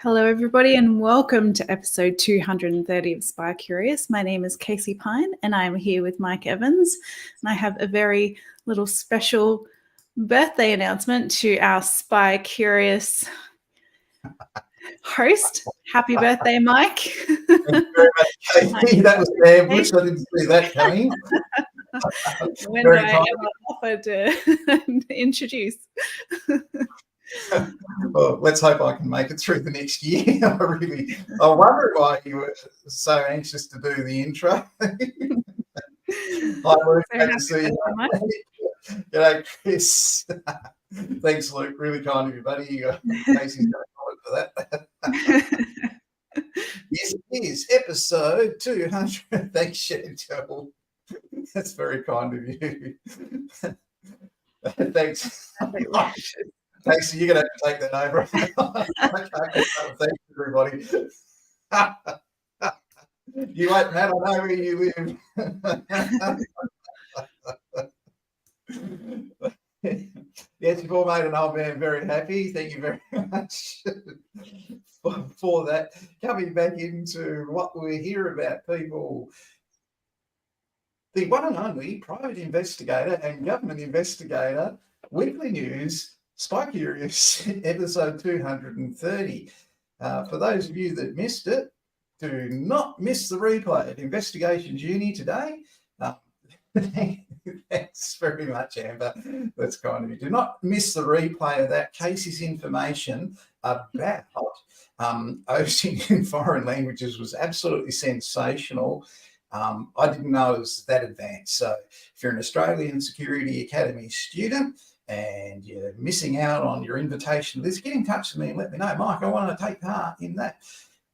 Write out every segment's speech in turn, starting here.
Hello, everybody, and welcome to episode 230 of Spy Curious. My name is Casey Pine, and I'm here with Mike Evans. And I have a very little special birthday announcement to our Spy Curious host. Happy birthday, Mike. Thank you very much, Casey. That was an ambush. I didn't see that coming. When did I ever offer to introduce? Well, let's hope I can make it through the next year. I wonder why you were so anxious to do the intro. Hi, Luke. Great to see you. G'day, Chris. Thanks, Luke. Really kind of you, buddy. Casey's going to comment for that. Yes, it is episode 200. Thanks, Chantel. That's very kind of you. Thanks. Thanks. You're going to have to take that over. Okay. Thanks, everybody. You won't matter, I know where you live. Yes, you've all made an old man very happy. Thank you very much for that. Coming back into what we hear about people. The one and only private investigator and government investigator, weekly news, Spy Curious, episode 230. For those of you that missed it, do not miss the replay at Investigations Uni today. Thanks very much, Amber. That's kind of you. Do not miss the replay of that. Casey's information about OSINT in foreign languages was absolutely sensational. I didn't know it was that advanced. So if you're an Australian Security Academy student and you're missing out on your invitation list, get in touch with me and let me know. Mike, I want to take part in that.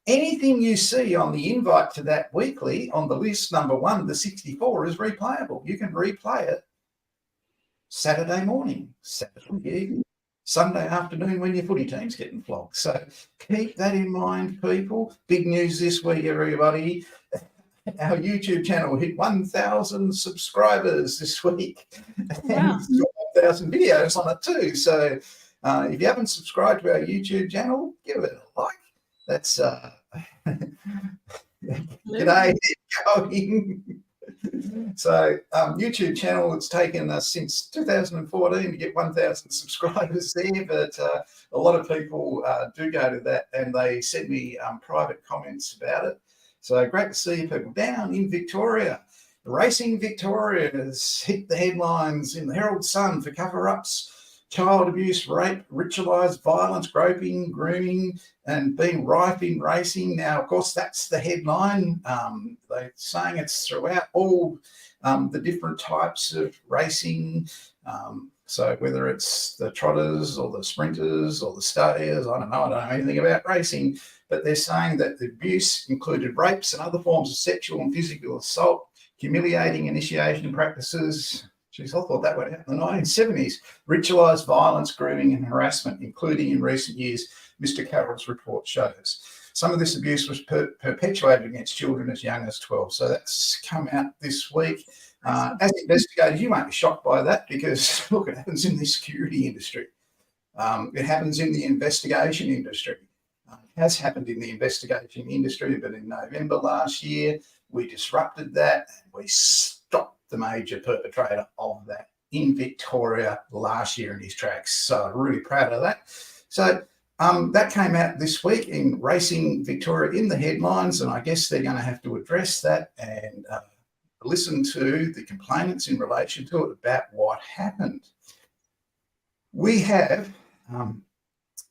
Anything you see on the invite to that weekly on the list, number 1 to 64, is replayable. You can replay it Saturday morning, Saturday evening, Sunday afternoon when your footy team's getting flogged. So keep that in mind, people. Big news this week, everybody. Our YouTube channel hit 1,000 subscribers this week. Wow. And 1,000 videos on it too. So if you haven't subscribed to our YouTube channel, give it a like. That's g'day, going. So YouTube channel, it's taken us since 2014 to get 1,000 subscribers there, but a lot of people do go to that and they send me private comments about it. So great to see people down in Victoria. Racing Victoria has hit the headlines in the Herald Sun for cover-ups, child abuse, rape, ritualised violence, groping, grooming, and being rife in racing. Now, of course, that's the headline. They're saying it's throughout all the different types of racing. So whether it's the trotters or the sprinters or the stayers, I don't know anything about racing, but they're saying that the abuse included rapes and other forms of sexual and physical assault, humiliating initiation practices. Geez, I thought that went out in the 1970s. Ritualised violence, grooming and harassment, including in recent years, Mr. Carroll's report shows. Some of this abuse was perpetuated against children as young as 12. So that's come out this week. As investigators, you won't be shocked by that because, look, it happens in the security industry. It happens in the investigation industry. It has happened in the investigation industry, but in November last year, we disrupted that and we stopped the major perpetrator of that in Victoria last year in his tracks. So I'm really proud of that. So that came out this week in Racing Victoria in the headlines, and I guess they're going to have to address that and listen to the complainants in relation to it about what happened. We have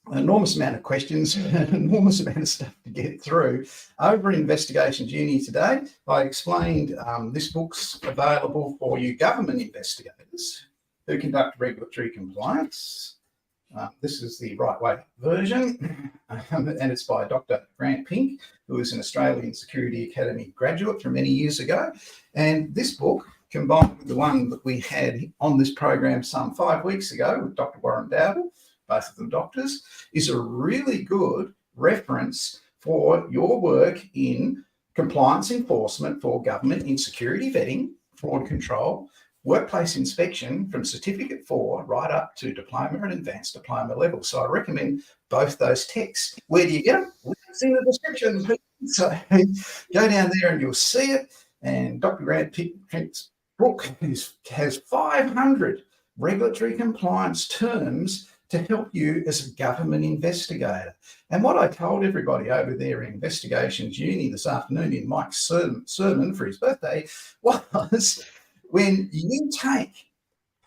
an enormous amount of questions, an enormous amount of stuff to get through. Over Investigations Uni today, I explained this book's available for you government investigators who conduct regulatory compliance. This is the Right Way version, and it's by Dr. Grant Pink, who is an Australian Security Academy graduate from many years ago. And this book, combined with the one that we had on this program some 5 weeks ago with Dr. Warren Dowdle, both of them doctors, is a really good reference for your work in compliance enforcement for government in security vetting, fraud control, workplace inspection from certificate 4 right up to diploma and advanced diploma level. So I recommend both those texts. Where do you get them? Links in the description. So go down there and you'll see it. And Dr. Grant Pink's book has 500 regulatory compliance terms to help you as a government investigator. And what I told everybody over there in Investigations Uni this afternoon in Mike's sermon for his birthday was, when you take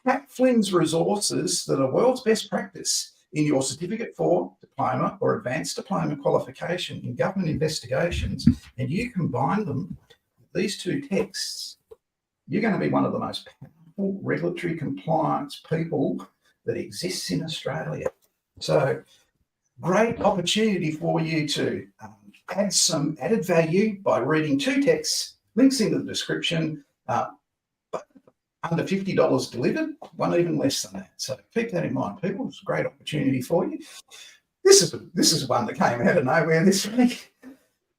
Pat Flynn's resources that are world's best practice in your certificate 4 diploma or advanced diploma qualification in government investigations, and you combine them with these two texts, you're going to be one of the most powerful regulatory compliance people that exists in Australia. So great opportunity for you to add some added value by reading two texts, links in the description, under $50 delivered, one even less than that. So keep that in mind, people. It's a great opportunity for you. This is one that came out of nowhere this week.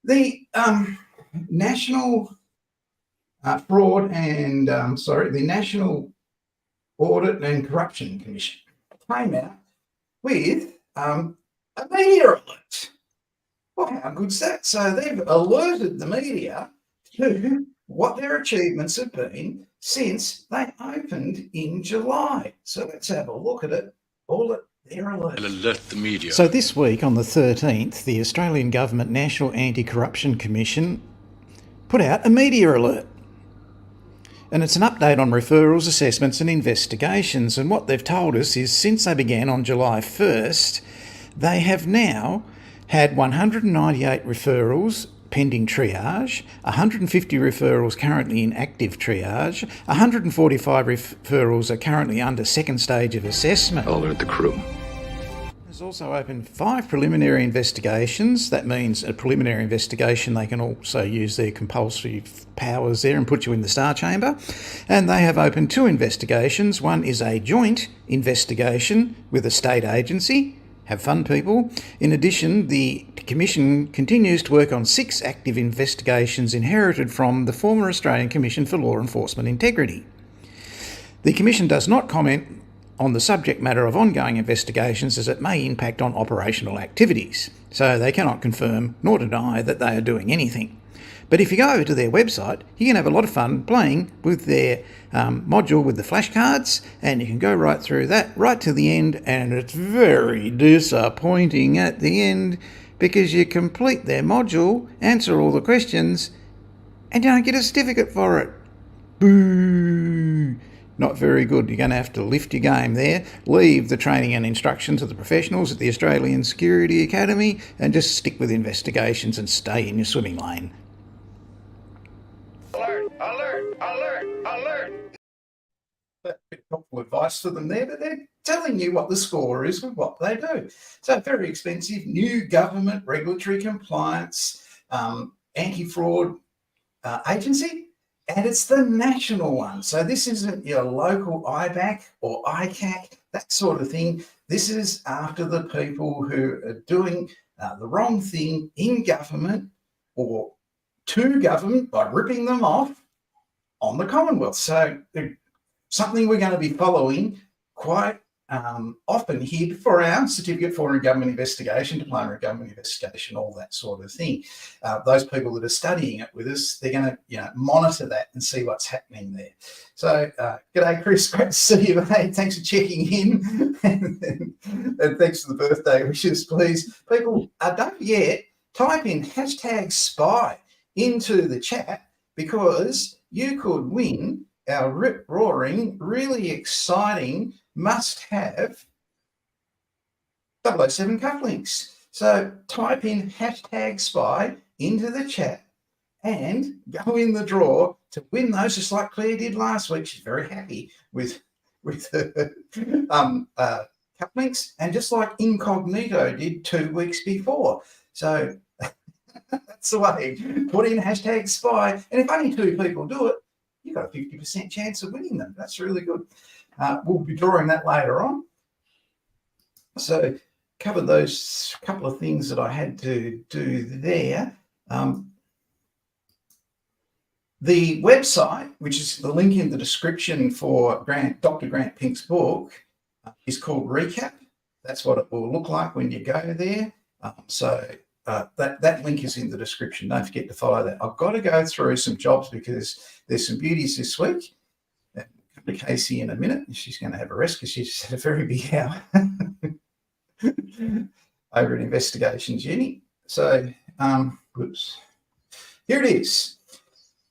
The National Fraud and the National Audit and Corruption Commission came out with a media alert. Well, how good's that? So they've alerted the media to what their achievements have been since they opened in July. So let's have a look at it. All at their alert. Alert the media. So this week on the 13th, the Australian Government National Anti-Corruption Commission put out a media alert. And it's an update on referrals, assessments and investigations. And what they've told us is since they began on July 1st, they have now had 198 referrals pending triage, 150 referrals currently in active triage, 145 referrals are currently under second stage of assessment. I'll alert the crew. There's also opened 5 preliminary investigations. That means a preliminary investigation, they can also use their compulsory powers there and put you in the Star Chamber. And they have opened 2 investigations. One is a joint investigation with a state agency. Have fun, people. In addition, the Commission continues to work on 6 active investigations inherited from the former Australian Commission for Law Enforcement Integrity. The Commission does not comment on the subject matter of ongoing investigations as it may impact on operational activities, so they cannot confirm nor deny that they are doing anything. But if you go over to their website, you can have a lot of fun playing with their module with the flashcards, and you can go right through that, right to the end, and it's very disappointing at the end because you complete their module, answer all the questions, and you don't get a certificate for it. Boo! Not very good. You're going to have to lift your game there, leave the training and instruction to the professionals at the Australian Security Academy, and just stick with investigations and stay in your swimming lane. Alert, alert, alert, alert. That's a bit helpful advice for them there, but they're telling you what the score is with what they do. So very expensive, new government regulatory compliance, anti-fraud agency, and it's the national one. So this isn't your local IBAC or ICAC, that sort of thing. This is after the people who are doing the wrong thing in government or to government by ripping them off on the Commonwealth. So something we're going to be following quite often here for our certificate for government investigation, diploma of government investigation, all that sort of thing. Those people that are studying it with us, they're going to monitor that and see what's happening there. So g'day Chris, great to see you, mate. Thanks for checking in and thanks for the birthday wishes, please. People, don't forget, type in #spy into the chat because you could win our rip-roaring, really exciting must-have 007 Cufflinks. So type in #spy into the chat and go in the draw to win those, just like Claire did last week. She's very happy with Cufflinks, and just like Incognito did 2 weeks before. So that's the way. Put in #spy, and if only 2 people do it, you've got a 50% chance of winning them. That's really good. We'll be drawing that later on. So cover those couple of things that I had to do there. The website, which is the link in the description for Dr. Grant Pink's book, is called Recap. That's what it will look like when you go there. That link is in the description. Don't forget to follow that. I've got to go through some jobs because there's some beauties this week. I'll come to Casey in a minute. She's going to have a rest because she just had a very big hour over at Investigations Uni. So, whoops. Here it is.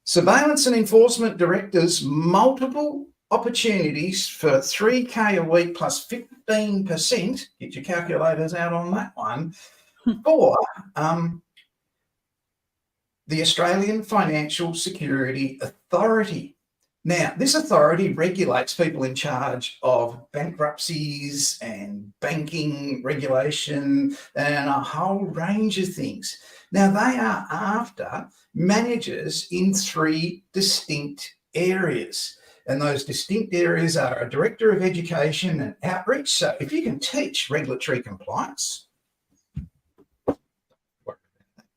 Surveillance and Enforcement Directors, multiple opportunities for 3K a week plus 15%. Get your calculators out on that one. For the Australian Financial Security Authority. Now, this authority regulates people in charge of bankruptcies and banking regulation and a whole range of things. Now, they are after managers in 3 distinct areas. And those distinct areas are a Director of Education and Outreach. So if you can teach regulatory compliance,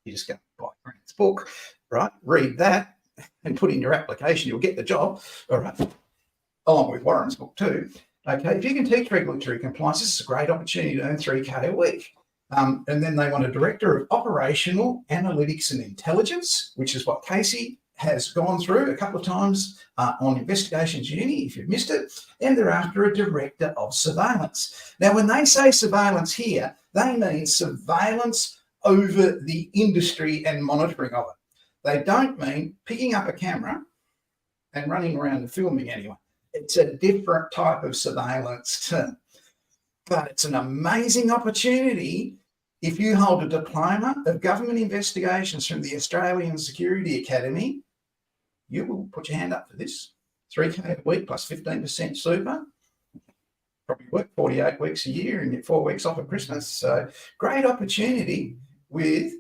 you just go buy Grant's book, right? Read that and put in your application, you'll get the job, all right, along with Warren's book too. Okay, if you can teach regulatory compliance, this is a great opportunity to earn 3K a week. And then they want a Director of Operational Analytics and Intelligence, which is what Casey has gone through a couple of times on Investigations Uni, if you've missed it, and they're after a Director of Surveillance. Now, when they say surveillance here, they mean surveillance over the industry and monitoring of it. They don't mean picking up a camera and running around and filming anyone. It's a different type of surveillance term. But it's an amazing opportunity if you hold a diploma of government investigations from the Australian Security Academy. You will put your hand up for this. 3K a week plus 15% super. Probably work 48 weeks a year and get 4 weeks off at Christmas. So great opportunity with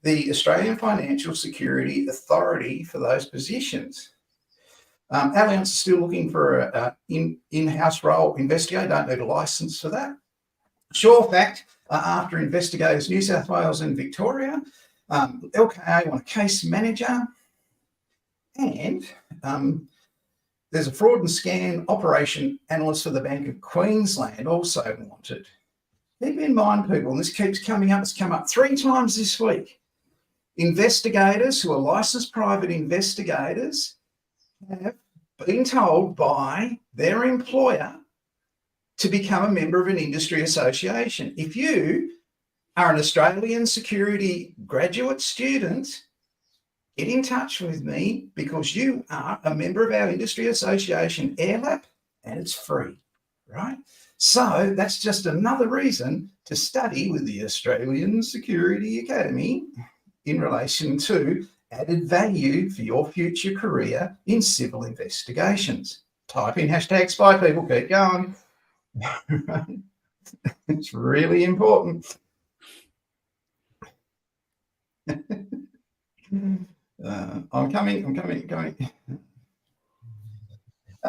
the Australian Financial Security Authority for those positions. Allianz is still looking for an in-house role investigator. Don't need a licence for that. Sure fact, after investigators New South Wales and Victoria, LKA want a case manager, and there's a fraud and scam operation analyst for the Bank of Queensland also wanted. Keep in mind, people, and this keeps coming up, it's come up 3 times this week. Investigators who are licensed private investigators have been told by their employer to become a member of an industry association. If you are an Australian security graduate student, get in touch with me because you are a member of our industry association, AirLab, and it's free, right? So that's just another reason to study with the Australian Security Academy in relation to added value for your future career in civil investigations. Type in #spy, people, keep going. It's really important. I'm coming.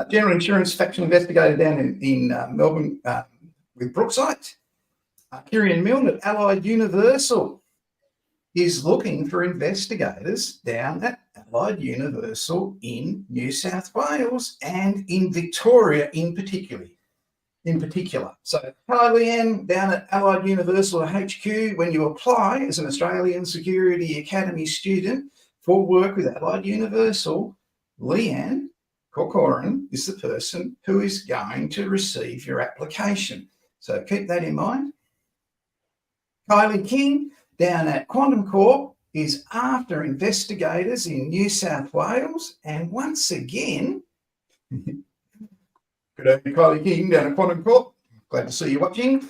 General Insurance Factual Investigator down in Melbourne with Brookside. Kieran Milne at Allied Universal is looking for investigators down at Allied Universal in New South Wales and in Victoria in particular. So, hi Leanne, down at Allied Universal HQ, when you apply as an Australian Security Academy student for work with Allied Universal, Leanne Corcoran is the person who is going to receive your application. So keep that in mind. Kylie King down at Quantum Corp is after investigators in New South Wales. And once again, good evening, Kylie King down at Quantum Corp. Glad to see you watching.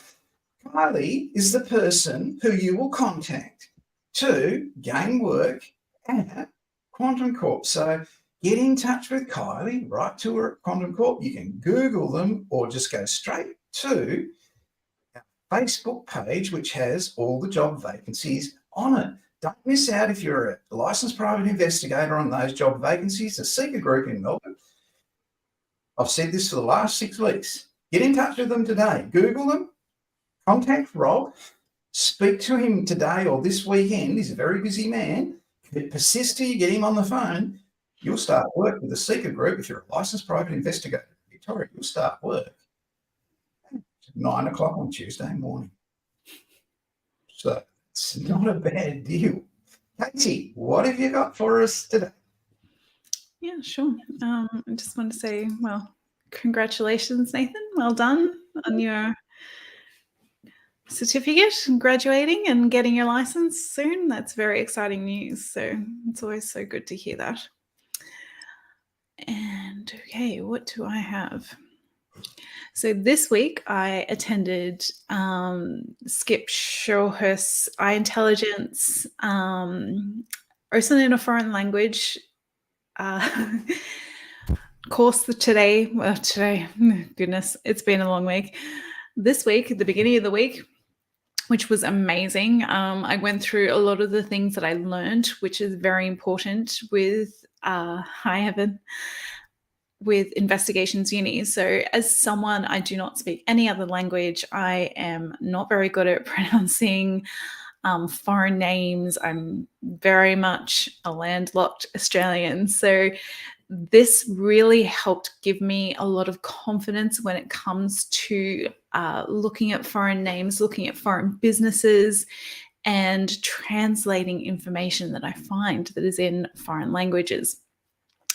Kylie is the person who you will contact to gain work at Quantum Corp. So get in touch with Kylie, write to her at Quantum Corp. You can Google them or just go straight to our Facebook page, which has all the job vacancies on it. Don't miss out if you're a licensed private investigator on those job vacancies. The Seeker Group in Melbourne. I've said this for the last 6 weeks. Get in touch with them today. Google them, contact Rob, speak to him today or this weekend. He's a very busy man. Persist till you get him on the phone. You'll start work with the Seeker Group if you're a licensed private investigator in Victoria. You'll start work at 9 o'clock on Tuesday morning. So it's not a bad deal. Katie, what have you got for us today? Yeah, sure. I just want to say, well, congratulations, Nathan. Well done on your certificate and graduating and getting your license soon. That's very exciting news. So it's always so good to hear that. And okay, what do I have? So this week I attended 𝐃𝐞𝐜𝐞𝐤𝐭𝐢𝐨𝐧 iIntelligence OSINT in a foreign language course today. Well, today, goodness, it's been a long week. This week, at the beginning of the week, which was amazing. I went through a lot of the things that I learned, which is very important with hi Evan, with investigations uni. So as someone, I do not speak any other language. I am not very good at pronouncing foreign names. I'm very much a landlocked Australian. So this really helped give me a lot of confidence when it comes to looking at foreign names, looking at foreign businesses, and translating information that I find that is in foreign languages.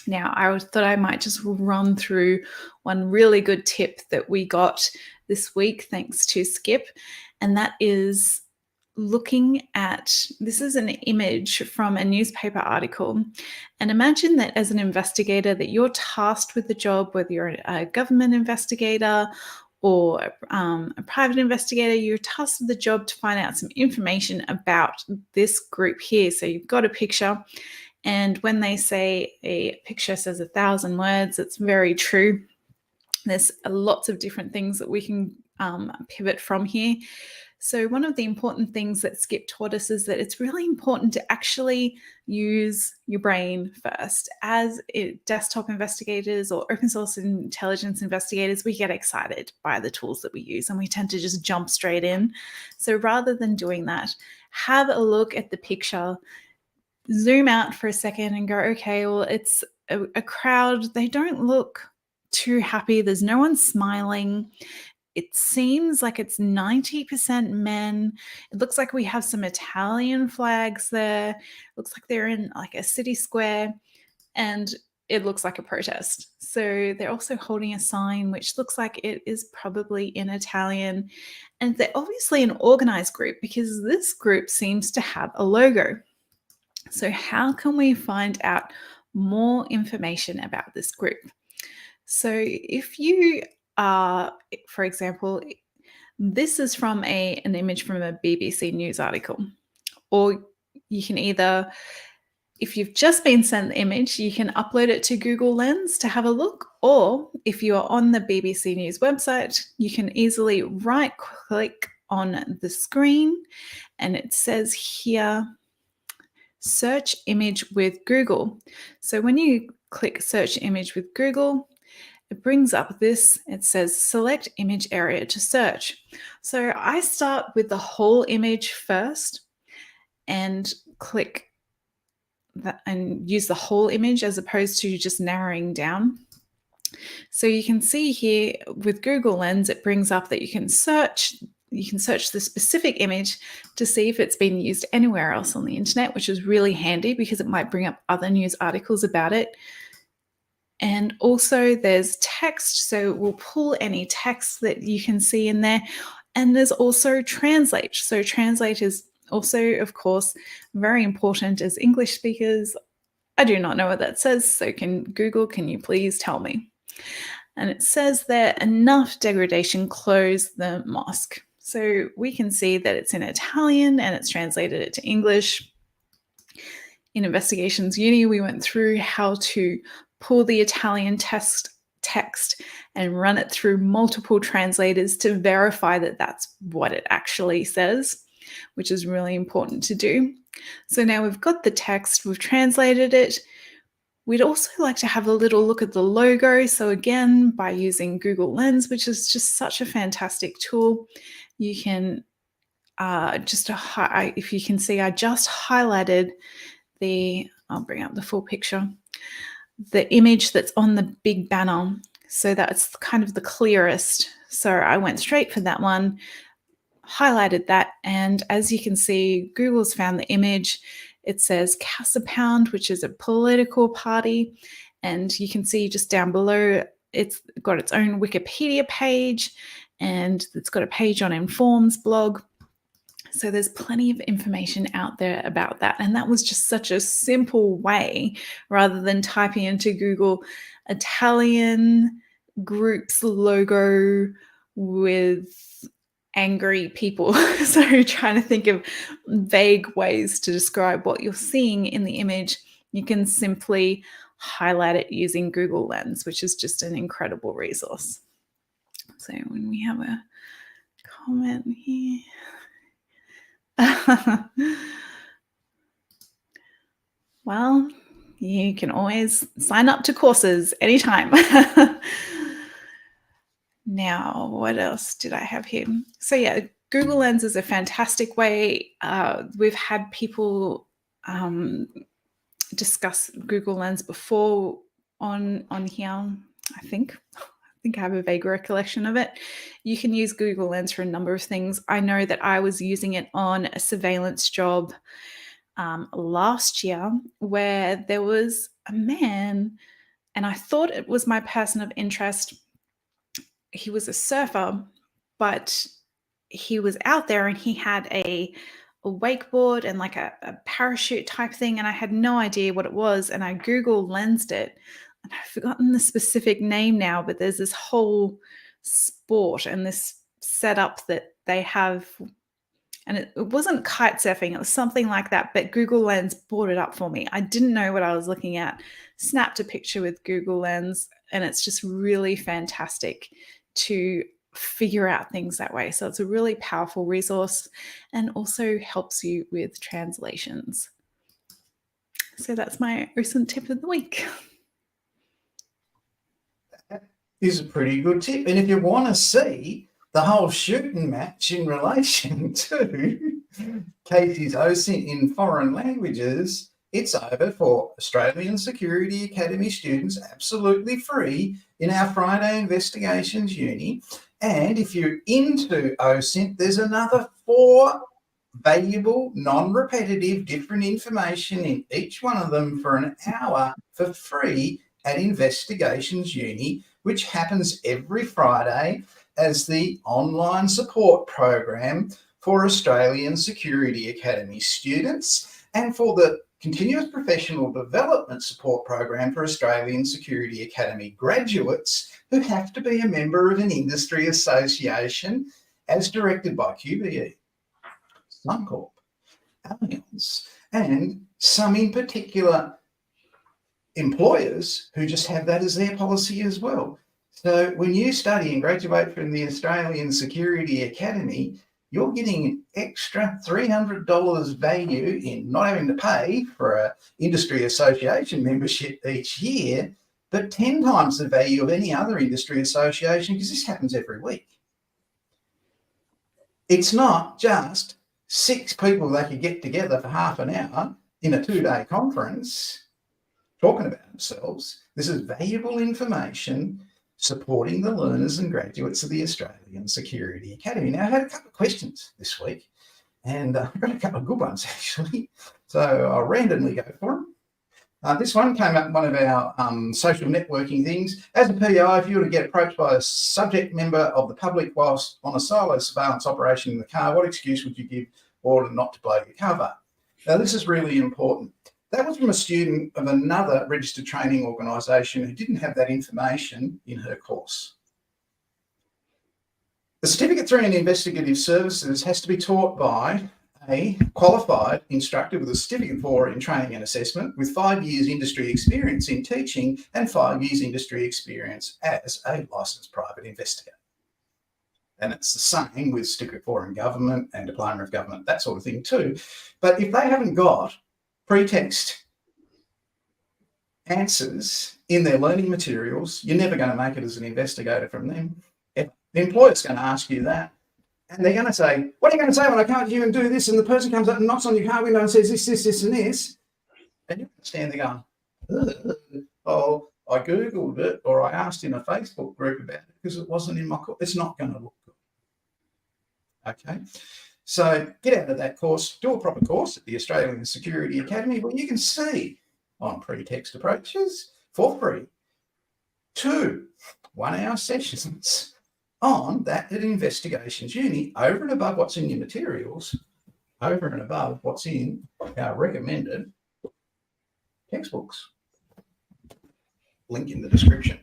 Now, I thought I might just run through one really good tip that we got this week, thanks to Skip, and that is looking at, this is an image from a newspaper article, and imagine that as an investigator that you're tasked with the job, whether you're a government investigator or a private investigator, you're tasked with the job to find out some information about this group here. So you've got a picture, and when they say a picture says 1,000 words, it's very true. There's lots of different things that we can pivot from here. So one of the important things that Skip taught us is that it's really important to actually use your brain first. As desktop investigators or open source intelligence investigators, we get excited by the tools that we use and we tend to just jump straight in. So rather than doing that, have a look at the picture, zoom out for a second and go, okay, well, it's a crowd. They don't look too happy. There's no one smiling. It seems like it's 90% men. It looks like we have some Italian flags there. It looks like they're in like a city square, and it looks like a protest. So they're also holding a sign which looks like it is probably in Italian. And they're obviously an organized group because this group seems to have a logo. So how can we find out more information about this group? So if you are, for example, this is from an image from a BBC News article, or you can either, if you've just been sent the image, you can upload it to Google Lens to have a look, or if you are on the BBC News website, you can easily right-click on the screen, and it says here, search image with Google. So when you click search image with Google, it brings up this, it says select image area to search. So I start with the whole image first and click that and use the whole image as opposed to just narrowing down. So you can see here with Google Lens, it brings up that you can search the specific image to see if it's been used anywhere else on the internet, which is really handy because it might bring up other news articles about it. And also there's text, so we'll pull any text that you can see in there. And there's also translate. So translate is also, of course, very important as English speakers. I do not know what that says, so Google, can you please tell me? And it says there, enough degradation, close the mosque. So we can see that it's in Italian and it's translated it to English. In Investigations Uni, we went through how to pull the Italian text and run it through multiple translators to verify that that's what it actually says, which is really important to do. So now we've got the text, we've translated it. We'd also like to have a little look at the logo. So again, by using Google Lens, which is just such a fantastic tool, you can if you can see, I just highlighted I'll bring up the full picture. the image that's on the big banner. So that's kind of the clearest. So I went straight for that one, highlighted that, and as you can see, Google's found the image. It says 𝐶𝐞𝐜, which is a political party, and you can see just down below it's got its own Wikipedia page, and it's got a page on Inform's blog. So there's plenty of information out there about that, and that was just such a simple way, rather than typing into Google Italian group's logo with angry people. So trying to think of vague ways to describe what you're seeing in the image, you can simply highlight it using Google Lens, which is just an incredible resource. So when we have a comment here. Well, you can always sign up to courses anytime. Now, what else did I have here? So yeah, Google Lens is a fantastic way. We've had people discuss Google Lens before on here, I think I have a vague recollection of it. You can use Google Lens for a number of things. I know that I was using it on a surveillance job last year, where there was a man, and I thought it was my person of interest. He was a surfer, but he was out there and he had a wakeboard and like a parachute type thing, and I had no idea what it was, and I Google Lensed it, and I've forgotten the specific name now, but there's this whole sport and this setup that they have, and it wasn't kite surfing, it was something like that, but Google Lens brought it up for me. I didn't know what I was looking at, snapped a picture with Google Lens, and it's just really fantastic to figure out things that way. So it's a really powerful resource and also helps you with translations. So that's my OSINT tip of the week. That is a pretty good tip. And if you want to see the whole shooting match in relation to Casey's OSINT in foreign languages, it's over for Australian Security Academy students, absolutely free, in our Friday Investigations Uni. And if you're into OSINT, there's another 4 valuable, non-repetitive, different information in each one of them for an hour for free at Investigations Uni, which happens every Friday as the online support program for Australian Security Academy students and for the Continuous Professional Development Support Program for Australian Security Academy graduates who have to be a member of an industry association as directed by QBE, Suncorp, Allianz, and some in particular employers who just have that as their policy as well. So when you study and graduate from the Australian Security Academy, you're getting an extra $300 value in not having to pay for an industry association membership each year, but 10 times the value of any other industry association, because this happens every week. It's not just 6 people that could get together for half an hour in a 2-day conference talking about themselves. This is valuable information supporting the learners and graduates of the Australian Security Academy. Now, I had a couple of questions this week, and I've got a couple of good ones, actually. So I'll randomly go for them. This one came up in one of our social networking things. As a PI, if you were to get approached by a subject member of the public whilst on a solo surveillance operation in the car, what excuse would you give or not to blow your cover? Now, this is really important. That was from a student of another registered training organisation who didn't have that information in her course. The Certificate 3 in Investigative Services has to be taught by a qualified instructor with a Certificate 4 in Training and Assessment with 5 years industry experience in teaching and 5 years industry experience as a licensed private investigator. And it's the same with Certificate 4 in Government and Diploma of Government, that sort of thing too. But if they haven't got pretext answers in their learning materials, you're never going to make it as an investigator from them. If the employer's going to ask you that, and they're going to say, what are you going to say when I can't even do this? And the person comes up and knocks on your car window and says this, this, this, and this. And you're going to stand there going, oh, I Googled it or I asked in a Facebook group about it because it wasn't in my course. It's not going to look good. Okay. So get out of that course, do a proper course at the Australian Security Academy where you can see on pretext approaches for free 2 one-hour sessions on that at Investigations Uni over and above what's in your materials, over and above what's in our recommended textbooks. Link in the description.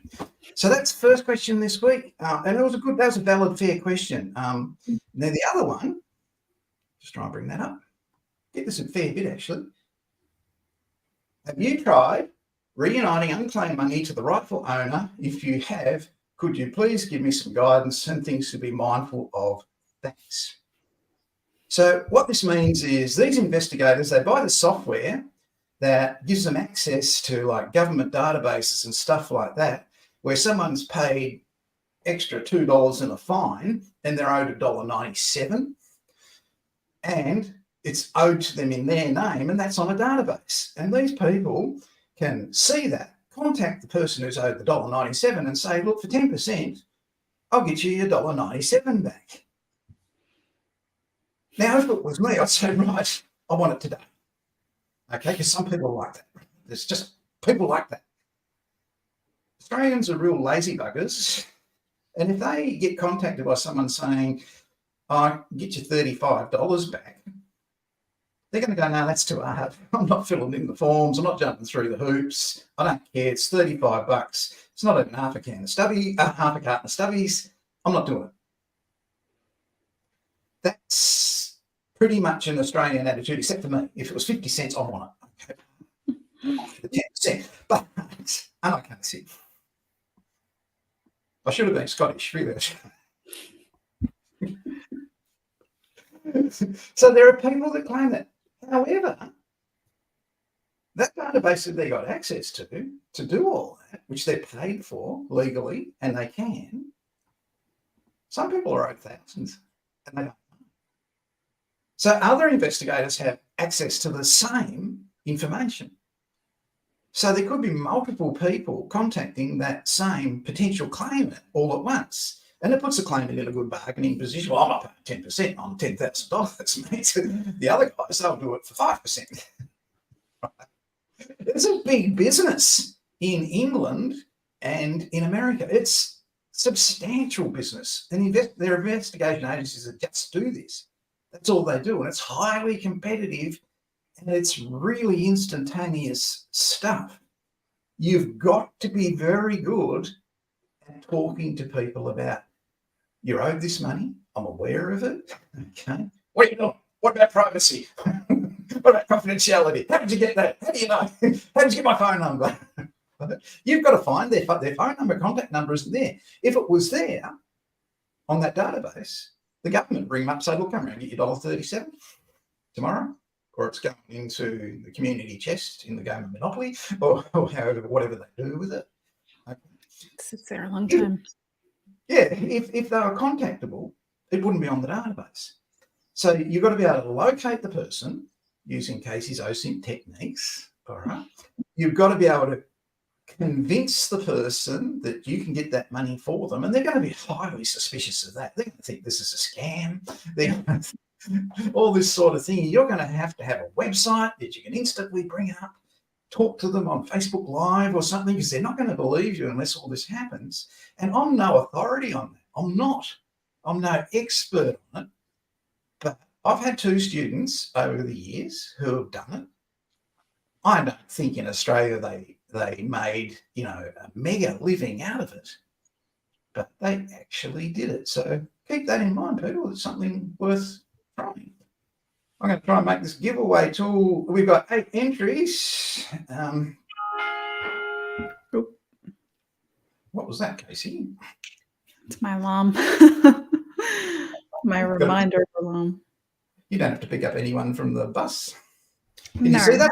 So that's the first question this week. And that was a valid, fair question. Now the other one, just try and bring that up. Get this a fair bit, actually. Have you tried reuniting unclaimed money to the rightful owner? If you have, could you please give me some guidance and things to be mindful of? Thanks. So what this means is these investigators, they buy the software that gives them access to like government databases and stuff like that, where someone's paid extra $2 in a fine and they're owed $1.97. And it's owed to them in their name, and that's on a database. And these people can see that, contact the person who's owed the $1.97 and say, look, for 10%, I'll get you your $1.97 back. Now, if it was me, I'd say, right, I want it today. Okay, because some people like that. There's just people like that. Australians are real lazy buggers. And if they get contacted by someone saying, I'll get you $35 back, they're going to go, no, that's too hard. I'm not filling in the forms. I'm not jumping through the hoops. I don't care. It's $35. It's not even half a carton of stubbies. I'm not doing it. That's pretty much an Australian attitude, except for me. If it was 50 cents, I want it. Okay. 10%. But, and I can't see. I should have been Scottish, really. So there are people that claim that. However, that database that they got access to do all that, which they're paid for legally, and they can, some people are owed thousands, and they don't know. So other investigators have access to the same information. So there could be multiple people contacting that same potential claimant all at once. And it puts the claimant in a good bargaining position. Well, I'm not paying 10% on $10,000, mate. The other guys, they'll do it for 5%. It's a big business in England and in America. It's substantial business. And their investigation agencies that just do this. That's all they do. And it's highly competitive and it's really instantaneous stuff. You've got to be very good at talking to people about, you're owed this money. I'm aware of it. Okay. What are you doing? What about privacy? What about confidentiality? How did you get that? How do you know? How did you get my phone number? You've got to find their phone number, contact number isn't there. If it was there on that database, the government bring them up and say, look, come around, get your $1.37 tomorrow, or it's going into the community chest in the game of Monopoly, or however, whatever they do with it. Okay. It sits there a long time. Yeah, if they were contactable, it wouldn't be on the database. So you've got to be able to locate the person using Casey's OSINT techniques, all right? You've got to be able to convince the person that you can get that money for them, and they're going to be highly suspicious of that. They're going to think this is a scam. They're going to all this sort of thing. You're going to have a website that you can instantly bring up, talk to them on Facebook Live or something, because they're not going to believe you unless all this happens. And I'm no authority on that. I'm no expert on it. But I've had 2 students over the years who have done it. I don't think in Australia they made, a mega living out of it, but they actually did it. So keep that in mind, people. It's something worth trying. I'm going to try and make this giveaway tool. We've got 8 entries. What was that, Casey? It's my alarm. My reminder alarm. You don't have to pick up anyone from the bus. Can No. you see that?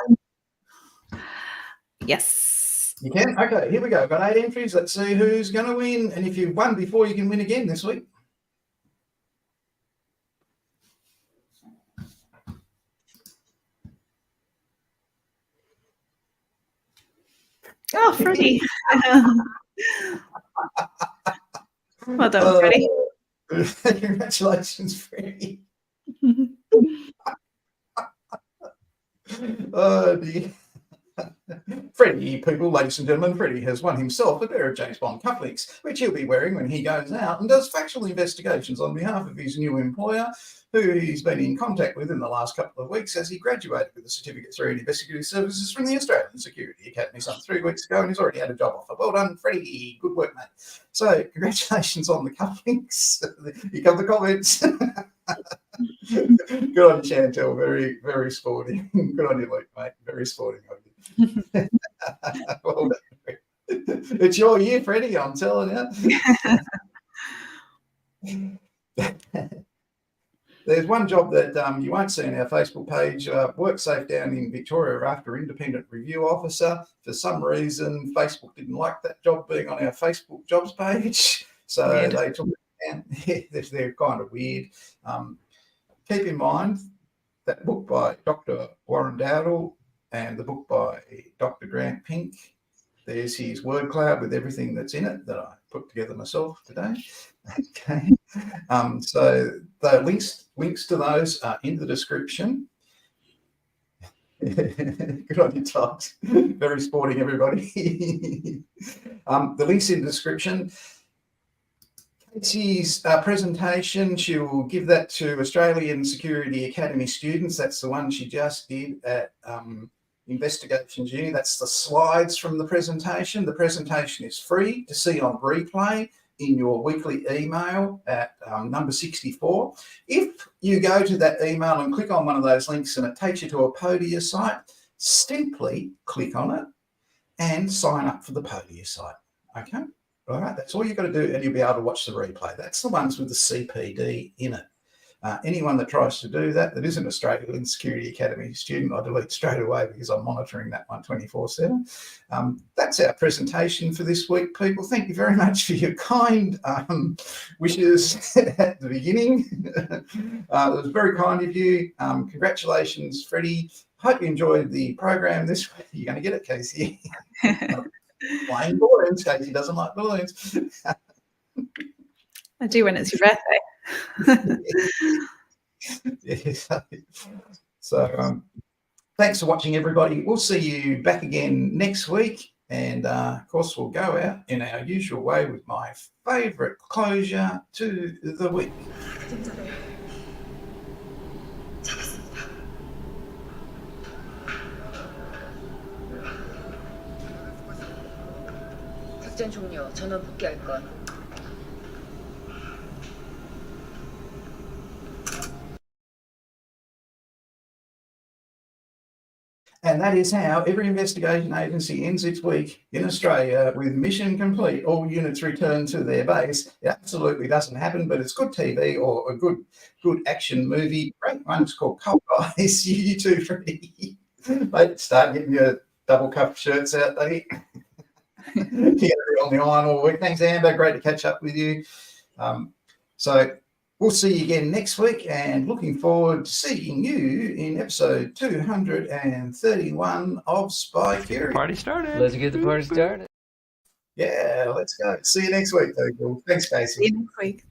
Yes. You can? Okay, here we go. Got 8 entries. Let's see who's going to win. And if you've won before, you can win again this week. Oh, Freddie. Well done, Freddie. Congratulations, Freddie. Oh, dear. Freddie, people, ladies and gentlemen, Freddie has won himself a pair of James Bond cufflinks, which he'll be wearing when he goes out and does factual investigations on behalf of his new employer, who he's been in contact with in the last couple of weeks as he graduated with a Certificate 3 in Investigative Services from the Australian Security Academy some 3 weeks ago, and he's already had a job offer. Well done, Freddie. Good work, mate. So, congratulations on the cufflinks. Here come the comments. Good on you, Chantel. Very, very sporting. Good on you, Luke, mate. Very sporting of you. Well done. It's your year, Freddie, I'm telling you. There's one job that you won't see on our Facebook page. WorkSafe down in Victoria are after independent review officer. For some reason, Facebook didn't like that job being on our Facebook jobs page, so they took it down. They're kind of weird. Keep in mind that book by Dr. Warren Dowdle and the book by Dr. Grant Pink. There's his word cloud with everything that's in it that I put together myself today. Okay. So the links to those are in the description. Good on you, Todd. Very sporting, everybody. The links in the description. Casey's presentation, she will give that to Australian Security Academy students. That's the one she just did at Investigations Uni. That's the slides from the presentation. The presentation is free to see on replay in your weekly email at number 64. If you go to that email and click on one of those links and it takes you to a Podia site, simply click on it and sign up for the Podia site. Okay? All right, that's all you've got to do, and you'll be able to watch the replay. That's the ones with the CPD in it. Anyone that tries to do that isn't an Australian Security Academy student, I delete straight away because I'm monitoring that one 24/7. That's our presentation for this week, people. Thank you very much for your kind wishes at the beginning. It was very kind of you. Congratulations, Freddie. Hope you enjoyed the program this week. You're going to get it, Casey. Playing balloons. Casey doesn't like balloons. I do when it's your birthday. So thanks for watching, everybody. We'll see you back again next week, and of course we'll go out in our usual way with my favourite closure to the week. 작전 종료. 전원 복귀할 것. And that is how every investigation agency ends its week in Australia, with mission complete, all units return to their base. It absolutely doesn't happen, but it's good TV or a good action movie. Great one. It's called Cold Eyes. You too, Freddie. Mate, start getting your double cuff shirts out, buddy. You're going to be on the iron all week. Thanks, Amber. Great to catch up with you. So we'll see you again next week, and looking forward to seeing you in episode 231 of Spy Curious. Party started. Let's get the party started. Yeah, let's go. See you next week, people. Thanks, Casey. See you next week.